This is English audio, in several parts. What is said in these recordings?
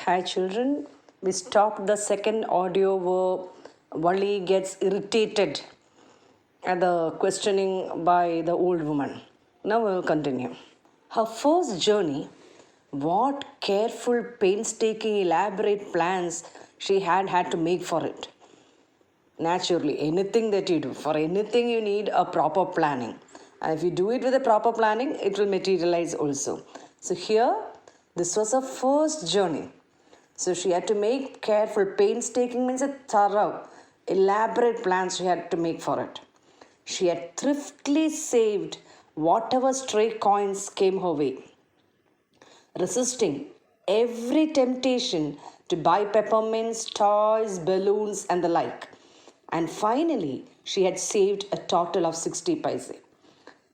Hi children, we stopped the second audio where Wally gets irritated at the questioning by the old woman. Now we will continue. Her first journey, what careful, painstaking, elaborate plans she had to make for it. Naturally, anything that you do, for anything you need a proper planning. And if you do it with a proper planning, it will materialize also. So here, this was her first journey. So she had to make careful, painstaking means a thorough, elaborate plans she had to make for it. She had thriftily saved whatever stray coins came her way, resisting every temptation to buy peppermints, toys, balloons, and the like. And finally, she had saved a total of 60 paise.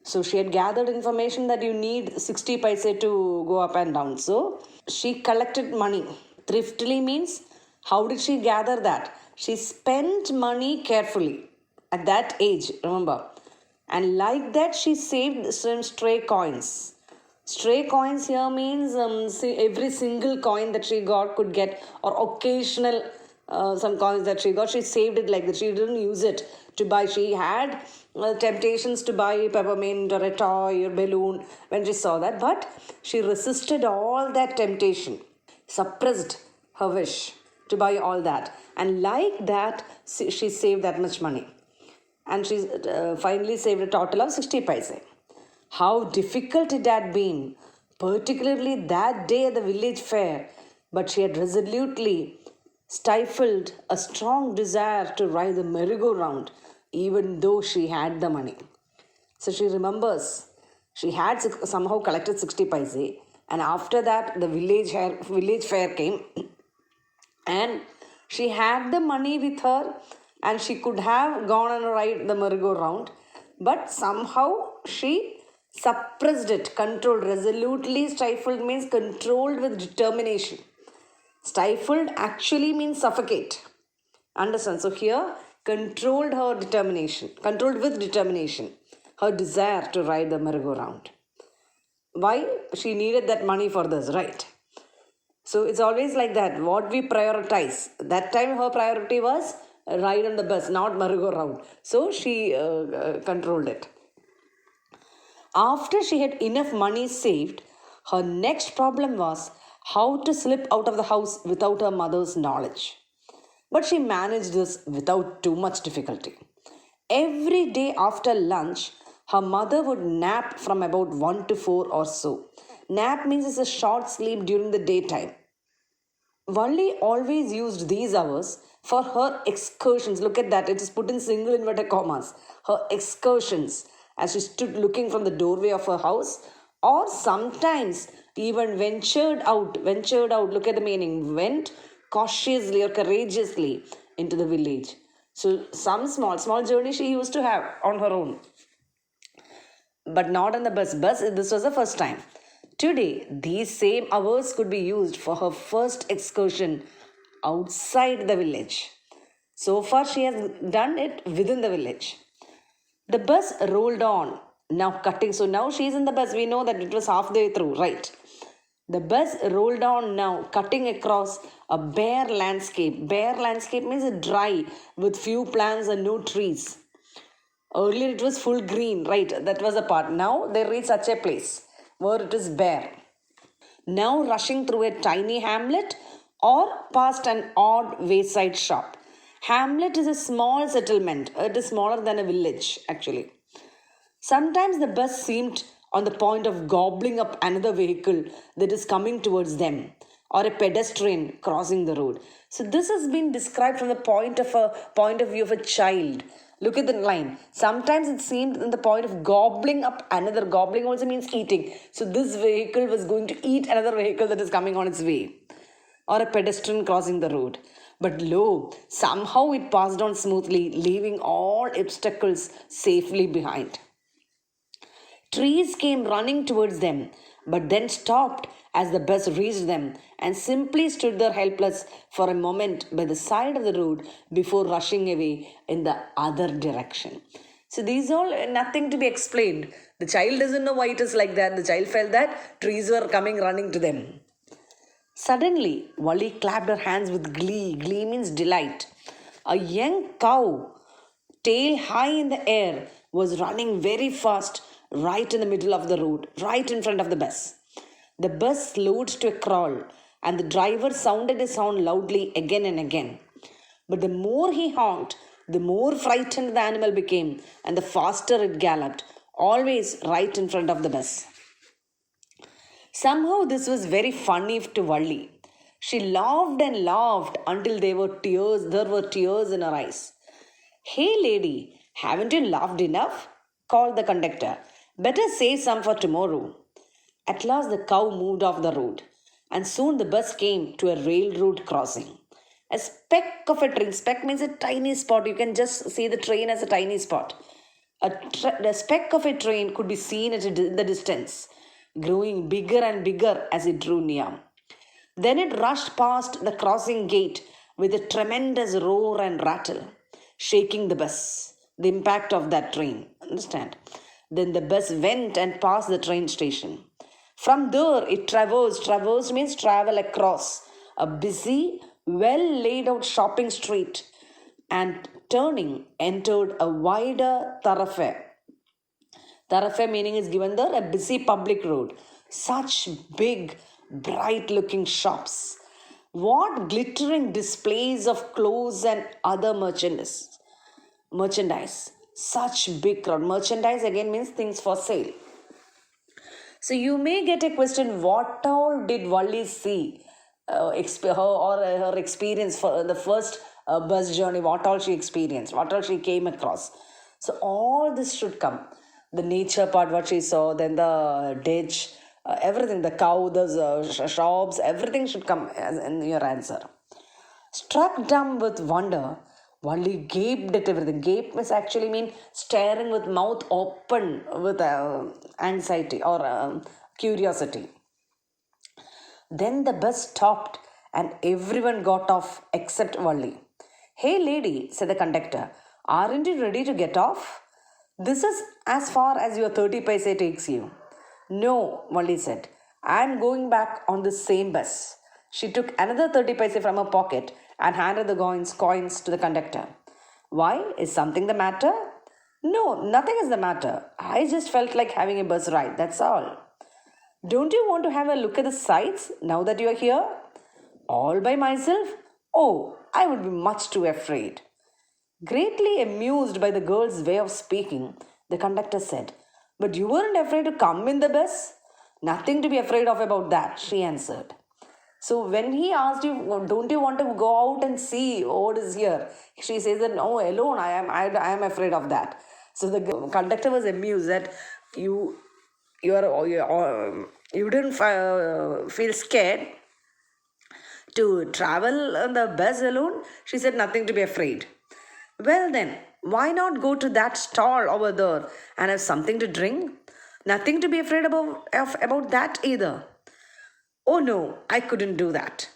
So she had gathered information that you need 60 paise to go up and down. So she collected money. Thriftily means, how did she gather that? She spent money carefully at that age, remember. And like that, she saved some stray coins. Stray coins here means every single coin that she got could get, or occasional some coins that she got, she saved it like that. She didn't use it to buy. She had temptations to buy peppermint or a toy or balloon when she saw that, but she resisted all that temptation, suppressed her wish to buy all that, and like that she saved that much money, and she finally saved a total of 60 paise. How difficult it had been, particularly that day at the village fair, but she had resolutely stifled a strong desire to ride the merry-go-round, even though she had the money. So she remembers she had somehow collected 60 paise, and after that the village fair came, and she had the money with her, and she could have gone and ride the merry-go-round, but somehow she suppressed it, controlled, resolutely stifled means controlled with determination. Stifled actually means suffocate. Understand? So here, controlled with determination, her desire to ride the merry-go-round. Why? She needed that money for this, right? So it's always like that. What we prioritize. That time her priority was ride on the bus, not merry-go-round. So she controlled it. After she had enough money saved, her next problem was how to slip out of the house without her mother's knowledge. But she managed this without too much difficulty. Every day after lunch, her mother would nap from about 1 to 4 or so. Nap means it's a short sleep during the daytime. Valli always used these hours for her excursions. Look at that, it is put in single inverted commas. Her excursions, as she stood looking from the doorway of her house, or sometimes even ventured out, look at the meaning, went cautiously or courageously into the village. So some small journey she used to have on her own, but not on the bus. This was the first time. Today, these same hours could be used for her first excursion outside the village. So far, she has done it within the village. The bus rolled on, now cutting. So now she is in the bus. We know that it was halfway through, right? The bus rolled on now, cutting across a bare landscape. Bare landscape means dry, with few plants and no trees. Earlier it was full green, right? That was a part. Now they reach such a place where it is bare. Now rushing through a tiny hamlet or past an odd wayside shop. Hamlet is a small settlement. It is smaller than a village, actually. Sometimes the bus seemed on the point of gobbling up another vehicle that is coming towards them, or a pedestrian crossing the road. So this has been described from the point of view of a child. Look at the line. Sometimes it seemed in the point of gobbling up another. Gobbling also means eating. So this vehicle was going to eat another vehicle that is coming on its way, or a pedestrian crossing the road. But lo, somehow it passed on smoothly, leaving all obstacles safely behind. Trees came running towards them, but then stopped as the bus reached them and simply stood there helpless for a moment by the side of the road before rushing away in the other direction. So these all nothing to be explained. The child doesn't know why it is like that. The child felt that trees were coming running to them. Suddenly, Wally clapped her hands with glee. Glee means delight. A young cow, tail high in the air, was running very fast right in the middle of the road, right in front of the bus. The bus slowed to a crawl, and the driver sounded his horn loudly again and again. But the more he honked, the more frightened the animal became, and the faster it galloped, always right in front of the bus. Somehow this was very funny to Valli. She laughed and laughed until there were tears in her eyes. Hey lady, haven't you laughed enough? Called the conductor. Better save some for tomorrow. At last the cow moved off the road, and soon the bus came to a railroad crossing. A speck of a train, speck means a tiny spot. You can just see the train as a tiny spot. The speck of a train could be seen in the distance, growing bigger and bigger as it drew near. Then it rushed past the crossing gate with a tremendous roar and rattle, shaking the bus. The impact of that train. Understand? Then the bus went and passed the train station. From there, it traversed means travel across a busy, well laid out shopping street and turning entered a wider thoroughfare. Thoroughfare meaning is given there a busy public road. Such big, bright looking shops. What glittering displays of clothes and other merchandise. Such big crowd. Merchandise again means things for sale. So you may get a question, what all did Valli see? Her experience for the first bus journey, what all she experienced, what all she came across. So all this should come. The nature part, what she saw, then the ditch, everything, the cow, the shops, everything should come in your answer. Struck dumb with wonder, Valli gaped at everything. Gape must actually mean staring with mouth open with anxiety or curiosity. Then the bus stopped and everyone got off except Valli. Hey lady, said the conductor, aren't you ready to get off? This is as far as your 30 paise takes you. No, Valli said, I'm going back on the same bus. She took another 30 paise from her pocket and handed the coins to the conductor. Why? Is something the matter? No, nothing is the matter. I just felt like having a bus ride, that's all. Don't you want to have a look at the sights now that you are here? All by myself? Oh, I would be much too afraid. Greatly amused by the girl's way of speaking, the conductor said, But you weren't afraid to come in the bus? Nothing to be afraid of about that, she answered. So when he asked you, don't you want to go out and see what is here? She says that no, alone, I am afraid of that. So the conductor was amused that you didn't feel scared to travel on the bus alone. She said nothing to be afraid. Well then, why not go to that stall over there and have something to drink? Nothing to be afraid about that either. Oh no, I couldn't do that.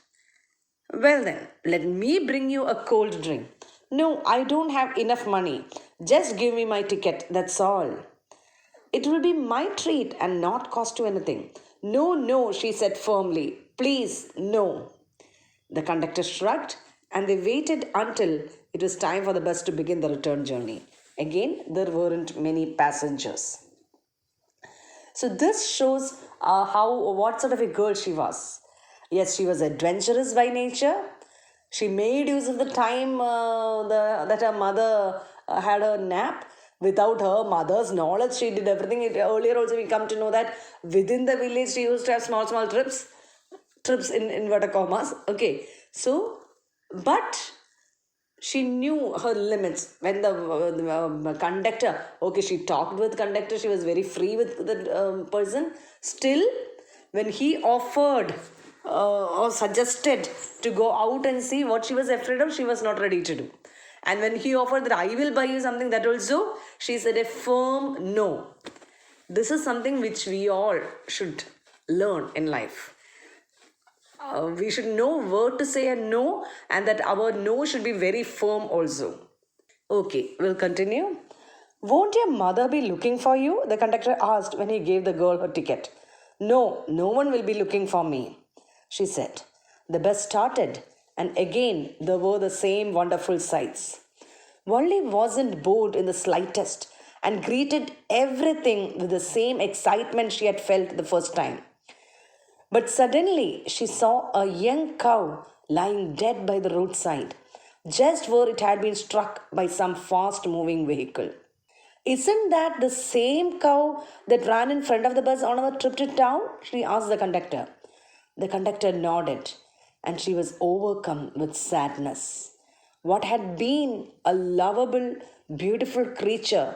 Well then, let me bring you a cold drink. No, I don't have enough money. Just give me my ticket, that's all. It will be my treat and not cost you anything. No, she said firmly. Please, no. The conductor shrugged and they waited until it was time for the bus to begin the return journey. Again, there weren't many passengers. So this shows what sort of a girl she was. Yes, she was adventurous by nature. She made use of the time that her mother had her nap. Without her mother's knowledge, she did everything. Earlier also we come to know that within the village she used to have small trips in inverted commas. Okay, so, but she knew her limits. When the conductor, okay, she talked with conductor, she was very free with the person. Still, when he offered or suggested to go out and see what she was afraid of, she was not ready to do. And when he offered that I will buy you something, that also, she said a firm no. This is something which we all should learn in life. We should know where to say a no, and that our no should be very firm also. Okay, we'll continue. Won't your mother be looking for you? The conductor asked when he gave the girl her ticket. No one will be looking for me, she said. The bus started, and again there were the same wonderful sights. Wally wasn't bored in the slightest and greeted everything with the same excitement she had felt the first time. But suddenly she saw a young cow lying dead by the roadside, just where it had been struck by some fast moving vehicle. Isn't that the same cow that ran in front of the bus on our trip to town? She asked the conductor. The conductor nodded, and she was overcome with sadness. What had been a lovable, beautiful creature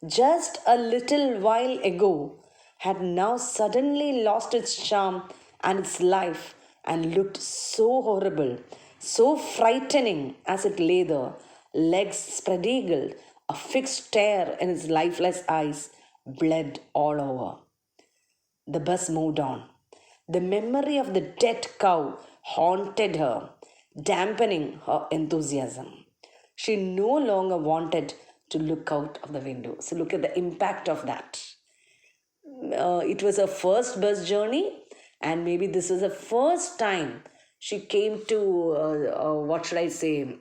just a little while ago had now suddenly lost its charm and its life and looked so horrible, so frightening as it lay there, legs spread eagled, a fixed stare in its lifeless eyes, bled all over. The bus moved on. The memory of the dead cow haunted her, dampening her enthusiasm. She no longer wanted to look out of the window. So, look at the impact of that. It was her first bus journey, and maybe this was the first time she came to, what should I say,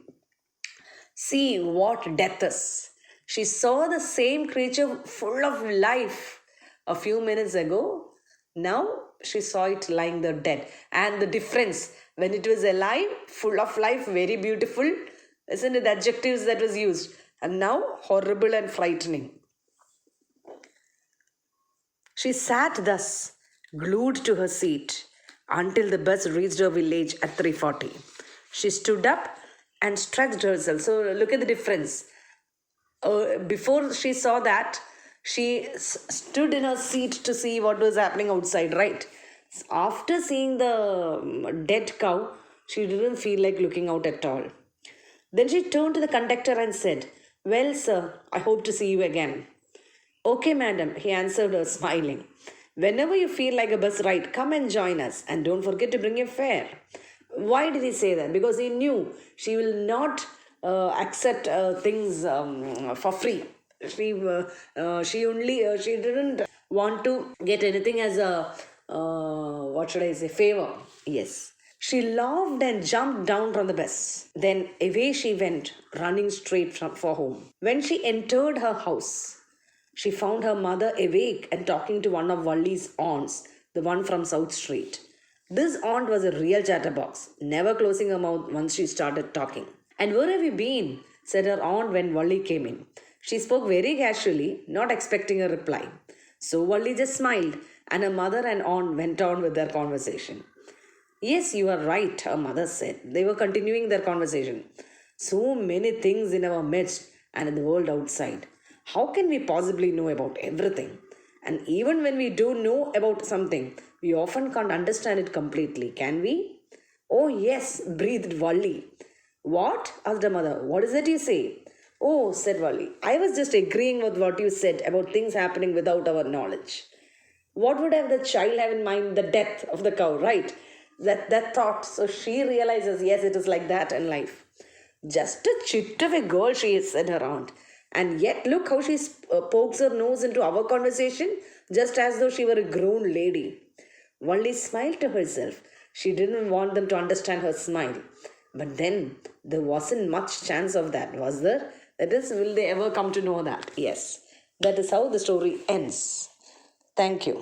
see what death is. She saw the same creature full of life a few minutes ago. Now she saw it lying there dead. And the difference, when it was alive, full of life, very beautiful, isn't it the adjectives that was used? And now horrible and frightening. She sat thus, glued to her seat, until the bus reached her village at 3:40. She stood up and stretched herself. So look at the difference. Before she saw that, she stood in her seat to see what was happening outside, right? After seeing the dead cow, she didn't feel like looking out at all. Then she turned to the conductor and said, "Well, sir, I hope to see you again." "Okay, madam," he answered her, smiling. "Whenever you feel like a bus ride, come and join us, and don't forget to bring your fare." Why did he say that? Because he knew she will not accept things for free. She didn't want to get anything as a what should I say, favor. Yes. She laughed and jumped down from the bus. Then away she went, running straight for home. When she entered her house, she found her mother awake and talking to one of Wally's aunts, the one from South Street. This aunt was a real chatterbox, never closing her mouth once she started talking. "And where have you been?" said her aunt when Wally came in. She spoke very casually, not expecting a reply. So Wally just smiled, and her mother and aunt went on with their conversation. "Yes, you are right," her mother said. They were continuing their conversation. "So many things in our midst and in the world outside. How can we possibly know about everything? And even when we do know about something, we often can't understand it completely, can we?" "Oh, yes," breathed Wally. "What?" asked her mother. "What is it you say?" "Oh," said Wally, "I was just agreeing with what you said about things happening without our knowledge." What would have the child have in mind? The death of the cow, right? That thought. So she realizes, yes, it is like that in life. "Just a chit of a girl," she said, her aunt. "And yet look how she pokes her nose into our conversation, just as though she were a grown lady." Wally smiled to herself. She didn't want them to understand her smile. But then there wasn't much chance of that, was there? That is, will they ever come to know that? Yes. That is how the story ends. Thank you.